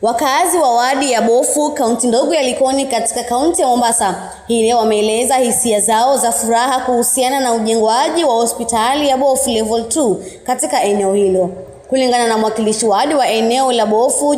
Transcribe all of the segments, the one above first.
Wakazi wa wadi ya Bofu, kaunti ndogo ya Likoni katika kaunti ya Mombasa, hii leo wameeleza hisia zao za furaha kuhusiana na ujengwaji wa hospitali ya Bofu Level 2 katika eneo hilo. Kulingana na mwakilishi wadi wa eneo la Bofu,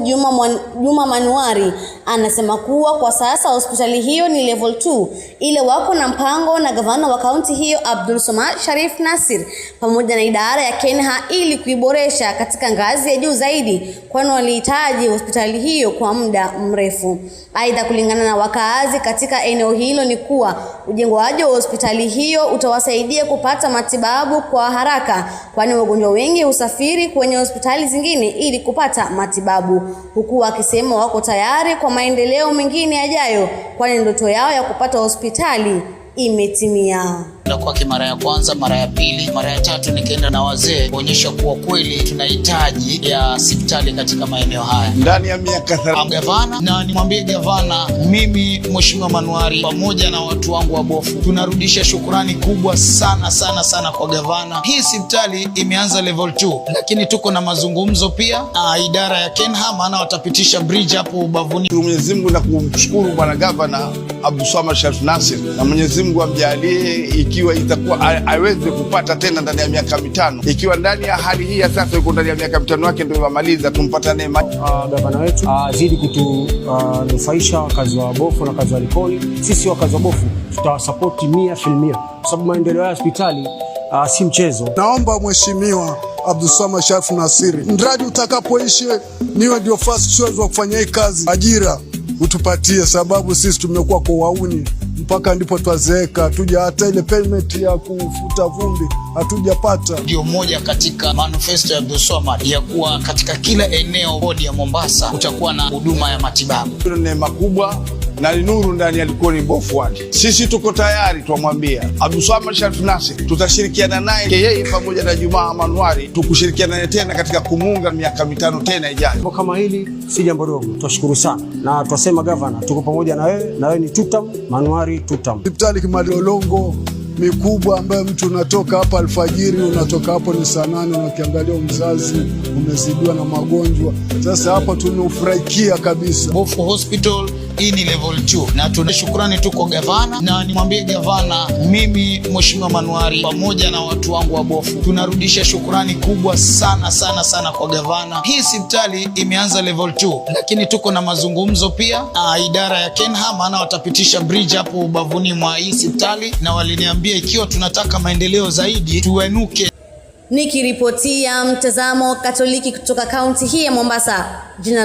Juma Manuari, anasema kuwa kwa sasa hospitali hiyo ni Level 2, ile wako na mpango na gavana wa kaunti hiyo Abdulswamad Sharif Nassir pamoja na idara ya KENHA ili kuiboresha katika ngazi ya juu zaidi, kwani walihitaji hospitali hiyo kwa muda mrefu. Aidha, kulingana na wakaazi katika eneo hilo ni kuwa ujengwaji wa hospitali hiyo utawasaidia kupata matibabu kwa haraka, kwani wagonjwa wengi husafiri kwenye hospitali zingine ili kupata matibabu, huku wakisema wako tayari kwa maendeleo mengine yajayo, kwani ndoto yao ya kupata hospitali imetimia. Kwa mara ya kwanza, mara ya pili, mara ya tatu nikaenda na wazee kuonyesha kuwa kweli tunahitaji ya hospitali katika maeneo haya. Ndani ya miaka 30 gavana, na nimwambie gavana, mimi Mheshimiwa Manuari pamoja na watu wangu wa Bofu tunarudisha shukrani kubwa sana kwa gavana. Hii hospitali imeanza Level 2, lakini tuko na mazungumzo pia na idara ya KENHA, maana watapitisha bridge hapo ubavuni. Mwenyezi Mungu na kumshukuru bwana gavana Abdulswamad Sharif Nassir, na Mwenyezi Mungu amjalie ikiwa itakuwa aweze kupata tena ndani ya miaka 5. Ikiwa ndani ya hali hii ya sasa yuko ndani ya miaka 5 yake ndio yamaliza, tumpata neema. Gavana wetu zidi kutunufaisha wakazi wa Bofu na wakazi wa Likoni. Sisi wakazi wa Bofu tutawasupport 100% kwa sababu maendeleo ya hospitali si mchezo. Naomba Mheshimiwa Abdulswamad Sharif Nassir, mradi utakapoishi niwe ndio first choice wa kufanya hii kazi, ajira utupatie, sababu sisi tumekuwa kwa wauni mpaka ndipo twazeeka, tuja hata ile payment ya kufuta vumbi hatujapata. Ndio moja katika manifesto ya Abdulswamad ya kuwa katika kila eneo bodi ya Mombasa utakuwa na huduma ya matibabu. Ni neema kubwa na nuru ndani ya Likoni Bofu wadi. Sisi tuko tayari, tuamwambia Abdulswamad Sharif Nassir tutashirikiana naye yeye pamoja na Juma Manuari, tukushirikiana naye tena katika kumuunga miaka 5 tena ijayo. Kama hili si jambo dogo, tunashukuru sana na twasema gavana tuko pamoja na wewe ni tutam, Manuari tutam. Hospitali Kimalolongo mikubwa ambayo mtu unatoka hapa alfajiri, unatoka hapo ni saa 8, unakiangalia mzazi umezidiwa na magonjwa. Sasa hapa tunafurahikia kabisa. Bofu Hospital hii ni Level 2 na tunashukrani tuko gavana, na nimwambie gavana, mimi Mheshimiwa Manuari pamoja na watu wangu wa Bofu tunarudisha shukrani kubwa sana kwa gavana. Hii hospitali imeanza Level 2, lakini tuko na mazungumzo pia na idara ya KENHA, maana watapitisha bridge hapo ubavuni mwa hii hospitali, na waliniambia ikiwa tunataka maendeleo zaidi tuenuke. Nikiripotia Mtazamo Katoliki kutoka kaunti hii ya Mombasa, jina